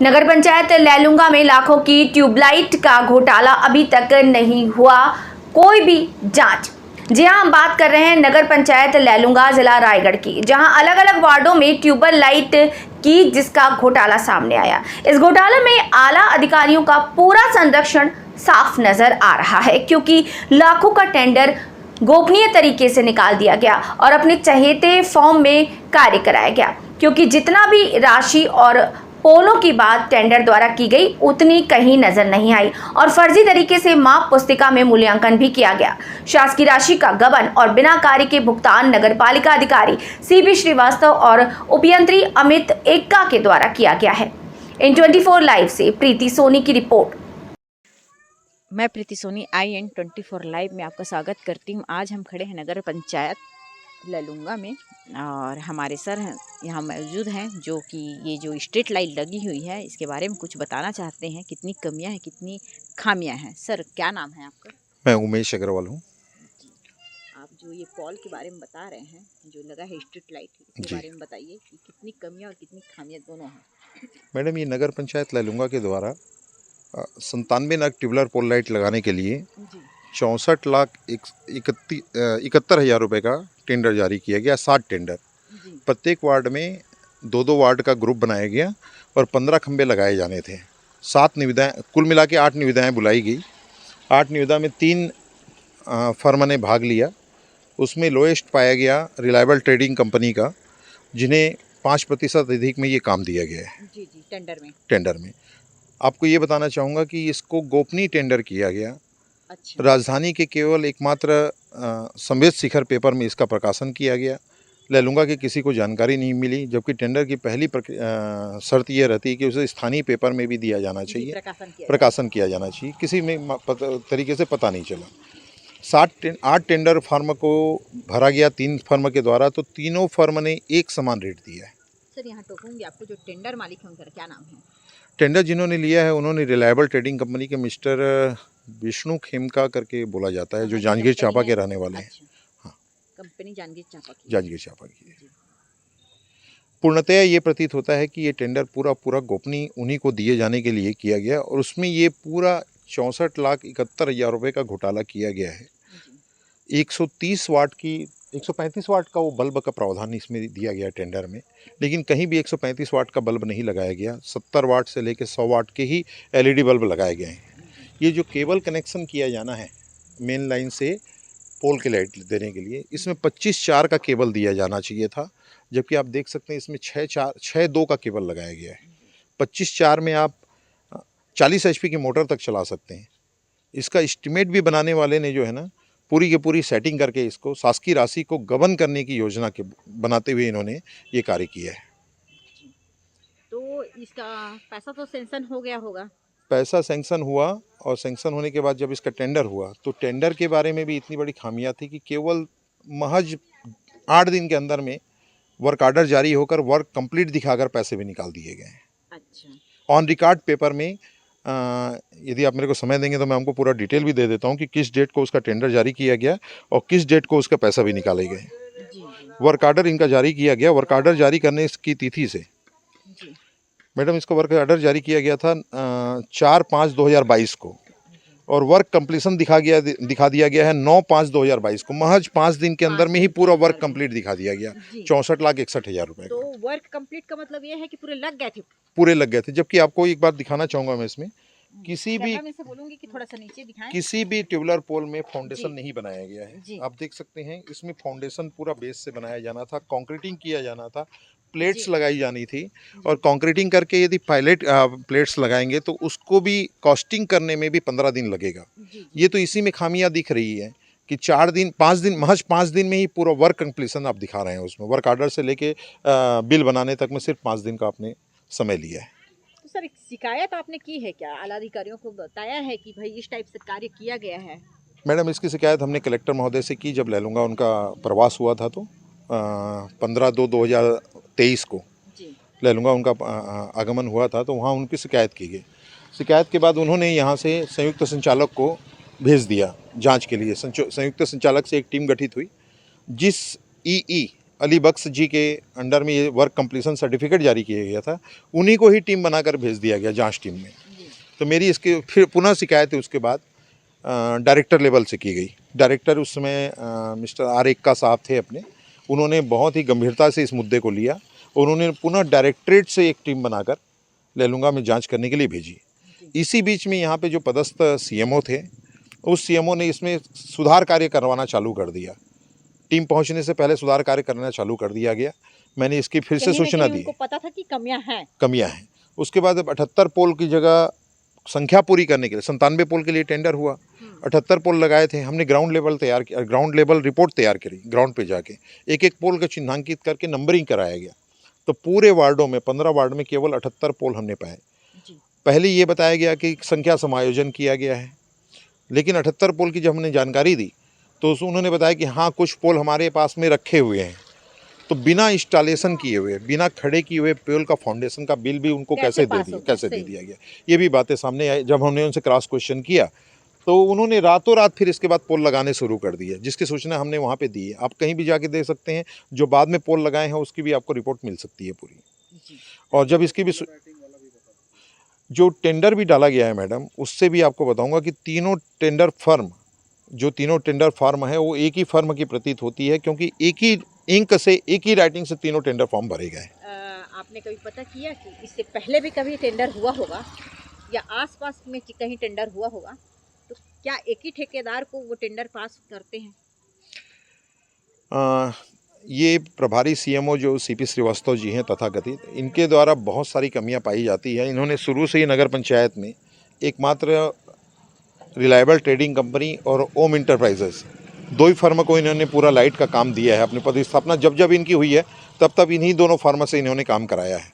नगर पंचायत लैलूंगा में लाखों की ट्यूबलाइट का घोटाला अभी तक नहीं हुआ कोई भी जांच। जी हां, हम बात कर रहे हैं नगर पंचायत लैलूंगा जिला रायगढ़ की, जहां अलग अलग वार्डों में ट्यूबल लाइट की जिसका घोटाला सामने आया। इस घोटाले में आला अधिकारियों का पूरा संरक्षण साफ नजर आ रहा है, क्योंकि लाखों का टेंडर गोपनीय तरीके से निकाल दिया गया और अपने चहेते फॉर्म में कार्य कराया गया, क्योंकि जितना भी राशि और पोलों की बात टेंडर द्वारा की गई उतनी कहीं नजर नहीं आई और फर्जी तरीके से माप पुस्तिका में मूल्यांकन भी किया गया। शासकीय राशि का गबन और बिना कार्य के भुगतान नगर पालिका अधिकारी सीबी श्रीवास्तव और उपयंत्री अमित एक्का के द्वारा किया गया है। इन 24 लाइव से प्रीति सोनी की रिपोर्ट। मैं प्रीति सोनी IN24 लाइव में आपका स्वागत करती हूँ। आज हम खड़े हैं नगर पंचायत लैलूंगा में और हमारे सर यहाँ मौजूद हैं, जो कि ये जो स्ट्रीट लाइट लगी हुई है इसके बारे में कुछ बताना चाहते हैं। कितनी कमियां हैं, कितनी खामियां हैं। सर, क्या नाम है आपका? मैं उमेश अग्रवाल हूँ। आप जो ये पॉल के बारे में बता रहे हैं, जो लगा है स्ट्रीट लाइट, इसके बारे में बताइए कि कितनी कमियां और कितनी खामियां दोनों हैं। मैडम, ये नगर पंचायत लैलूंगा के द्वारा 97 नग ट्यूबलर पोल लाइट लगाने के लिए 64,71,000 रुपये का टेंडर जारी किया गया। 60 टेंडर, प्रत्येक वार्ड में 2-2 वार्ड का ग्रुप बनाया गया और 15 खंबे लगाए जाने थे। 7 निविदाएँ, कुल मिला के 8 निविदाएँ बुलाई गई। 8 निविदा में 3 फर्म ने भाग लिया। उसमें लोएस्ट पाया गया रिलायबल ट्रेडिंग कंपनी का, जिन्हें 5% अधिक में ये काम दिया गया है। जी, टेंडर में आपको ये बताना चाहूँगा कि इसको गोपनीय टेंडर किया गया। अच्छा। राजधानी के केवल एकमात्र संवेद शिखर पेपर में इसका प्रकाशन किया गया। लैलूंगा के किसी को जानकारी नहीं मिली, जबकि टेंडर की पहली शर्त ये रहती है कि उसे स्थानीय पेपर में भी दिया जाना चाहिए, प्रकाशन किया जाना चाहिए। किसी में तरीके से पता नहीं चला। 8 टेंडर फर्म को भरा गया 3 फर्म के द्वारा, तो तीनों फर्म ने एक समान रेट दिया है। सर, यहाँ टोकूंगी आपको, जो टेंडर मालिक है उनका क्या नाम है? टेंडर जिन्होंने लिया है उन्होंने रिलायबल ट्रेडिंग कंपनी के मिस्टर विष्णु खेमका करके बोला जाता है, जो जांजगीर चांपा के रहने वाले हैं। हाँ, कंपनी जांजगीर चांपा की। पूर्णतया ये प्रतीत होता है कि ये टेंडर पूरा गोपनीय उन्हीं को दिए जाने के लिए किया गया और उसमें ये पूरा 64,71,000 रुपये का घोटाला किया गया है। 130 वाट की 135 वाट का वो बल्ब का प्रावधान इसमें दिया गया टेंडर में, लेकिन कहीं भी 135 वाट का बल्ब नहीं लगाया गया। 70 वाट से लेकर 100 वाट के ही LED बल्ब लगाए गए हैं। ये जो केबल कनेक्शन किया जाना है मेन लाइन से पोल के लाइट देने के लिए, इसमें 25-4 का केबल दिया जाना चाहिए था, जबकि आप देख सकते हैं इसमें 6-2 का केबल लगाया गया है। 25-4 में आप 40 HP की मोटर तक चला सकते हैं। इसका एस्टिमेट भी बनाने वाले ने जो है ना, पूरी की पूरी सेटिंग करके इसको शासकीय राशि को गबन करने की योजना के बनाते हुए इन्होंने ये कार्य किया है। तो इसका पैसा तो सैंक्शन हो गया होगा? पैसा सैंक्शन हुआ और सैंक्शन होने के बाद जब इसका टेंडर हुआ तो टेंडर के बारे में भी इतनी बड़ी खामियां थी कि केवल महज 8 दिन के अंदर में वर्क आर्डर जारी होकर वर्क कंप्लीट दिखाकर पैसे भी निकाल दिए गए हैं। अच्छा। ऑन रिकॉर्ड पेपर में यदि आप मेरे को समय देंगे तो मैं हमको पूरा डिटेल भी दे देता हूँ कि किस डेट को उसका टेंडर जारी किया गया और किस डेट को उसका पैसा भी निकाले गए। वर्क आर्डर इनका जारी किया गया, वर्क आर्डर जारी करने की तिथि से मैडम इसका वर्क आर्डर जारी किया गया था 4/5/2022 को और वर्क कंप्लीशन दिखा दिया गया है 9/5/2022 को। महज 5 दिन के अंदर में ही पूरा वर्क कंप्लीट दिखा दिया गया 64,61,000 रुपये। तो वर्क कंप्लीट का मतलब ये है कि पूरे लग गए थे। जबकि आपको एक बात दिखाना चाहूँगा मैं, इसमें किसी भी ट्यूबलर पोल में फाउंडेशन नहीं बनाया गया है। आप देख सकते हैं इसमें फाउंडेशन पूरा बेस से बनाया जाना था, कंक्रीटिंग किया जाना था, प्लेट्स लगाई जानी थी और कंक्रीटिंग करके यदि प्लेट्स लगाएंगे तो उसको भी कॉस्टिंग करने में भी 15 दिन लगेगा। ये तो इसी में खामियां दिख रही है कि 5 दिन में ही पूरा वर्क कंप्लीशन आप दिखा रहे हैं। उसमें वर्क आर्डर से लेके बिल बनाने तक में सिर्फ 5 दिन का आपने समय लिया है। तो सर, शिकायत आपने की है क्या? आला अधिकारियों को बताया है कि भाई इस टाइप से कार्य किया गया है? मैडम, इसकी शिकायत हमने कलेक्टर महोदय से की जब लैलूंगा उनका प्रवास हुआ था, तो 15/2/2023 को लैलूंगा उनका आगमन हुआ था, तो वहाँ उनकी शिकायत की गई। शिकायत के बाद उन्होंने यहाँ से संयुक्त संचालक को भेज दिया जांच के लिए। संयुक्त संचालक से एक टीम गठित हुई, जिस अली बख्श जी के अंडर में ये वर्क कंप्लीशन सर्टिफिकेट जारी किया गया था, उन्हीं को ही टीम बनाकर भेज दिया गया जांच टीम में। तो मेरी इसके फिर पुनः शिकायत है उसके बाद डायरेक्टर लेवल से की गई। डायरेक्टर उस समय मिस्टर आर एक्का साहब थे अपने, उन्होंने बहुत ही गंभीरता से इस मुद्दे को लिया। उन्होंने पुनः डायरेक्टरेट से एक टीम बनाकर लैलूंगा में जांच करने के लिए भेजी। इसी बीच में यहाँ पे जो पदस्थ सीएमओ थे, उस सीएमओ ने इसमें सुधार कार्य करवाना चालू कर दिया। टीम पहुँचने से पहले सुधार कार्य करना चालू कर दिया गया। मैंने इसकी फिर से सूचना दी, उनको पता था कि कमियां हैं। उसके बाद अब 78 पोल की जगह संख्या पूरी करने के लिए 97 पोल के लिए टेंडर हुआ। 78 पोल लगाए थे हमने। ग्राउंड लेवल तैयार किया, ग्राउंड लेवल रिपोर्ट तैयार करी, ग्राउंड पे जाके एक एक पोल का चिन्हांकित करके नंबरिंग कराया गया। तो पूरे वार्डों में 15 वार्ड में केवल 78 पोल हमने पाए। पहले ये बताया गया कि संख्या समायोजन किया गया है, लेकिन 78 पोल की जब हमने जानकारी दी तो उन्होंने बताया कि हाँ कुछ पोल हमारे पास में रखे हुए हैं। तो बिना इंस्टॉलेशन किए हुए, बिना खड़े किए हुए पोल का फाउंडेशन का बिल भी उनको कैसे दे दिया गया, ये भी बातें सामने आई। जब हमने उनसे क्रॉस क्वेश्चन किया तो उन्होंने रातों रात फिर इसके बाद पोल लगाने शुरू कर दिए, जिसकी सूचना हमने वहाँ पे दी है। आप कहीं भी जाके देख सकते हैं, जो बाद में पोल लगाए हैं उसकी भी आपको रिपोर्ट मिल सकती है पूरी। और जब इसकी भी जो टेंडर भी डाला गया है मैडम, उससे भी आपको बताऊंगा कि तीनों टेंडर फर्म है वो एक ही फर्म की प्रतीत होती है, क्योंकि एक ही इंक से, एक ही राइटिंग से तीनों टेंडर फॉर्म भरे गए। आपने कभी पता किया कि इससे पहले भी कभी टेंडर हुआ होगा या आसपास में कहीं टेंडर हुआ होगा, तो क्या एक ही ठेकेदार को वो टेंडर पास करते हैं? ये प्रभारी सीएमओ जो सीपी श्रीवास्तव जी हैं तथाकथित, इनके द्वारा बहुत सारी कमियां पाई जाती है। इन्होंने शुरू से ही नगर पंचायत में एकमात्र रिलायबल ट्रेडिंग कंपनी और ओम इंटरप्राइजेस, दो ही फर्म को इन्होंने पूरा लाइट का काम दिया है। अपनी पदस्थापना जब इनकी हुई है तब इन्हीं दोनों फर्म से इन्होंने काम कराया है।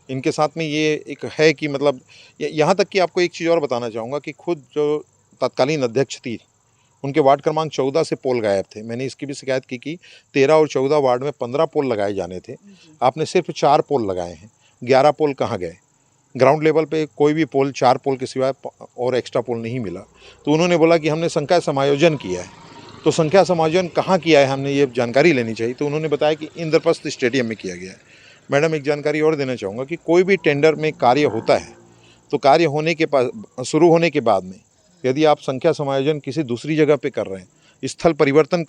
इनके साथ में ये एक है कि मतलब यहाँ तक कि आपको एक चीज़ और बताना चाहूँगा कि खुद जो तत्कालीन अध्यक्ष थी, उनके वार्ड क्रमांक 14 से पोल गायब थे। मैंने इसकी भी शिकायत की कि 13 और 14 वार्ड में 15 पोल लगाए जाने थे, आपने सिर्फ 4 पोल लगाए हैं। 11 पोल कहाँ गए? ग्राउंड लेवल पे कोई भी पोल 4 पोल के सिवाय और एक्स्ट्रा पोल नहीं मिला। तो उन्होंने बोला कि हमने संख्या समायोजन किया है। तो संख्या समायोजन कहाँ किया है, हमने ये जानकारी लेनी चाहिए। तो उन्होंने बताया कि इंद्रप्रस्थ स्टेडियम में किया गया है। मैडम एक जानकारी और देना चाहूँगा कि कोई भी टेंडर में कार्य होता है तो कार्य होने के शुरू होने के बाद में यदि आप संख्या समायोजन किसी दूसरी जगह पे कर रहे हैं, स्थल परिवर्तन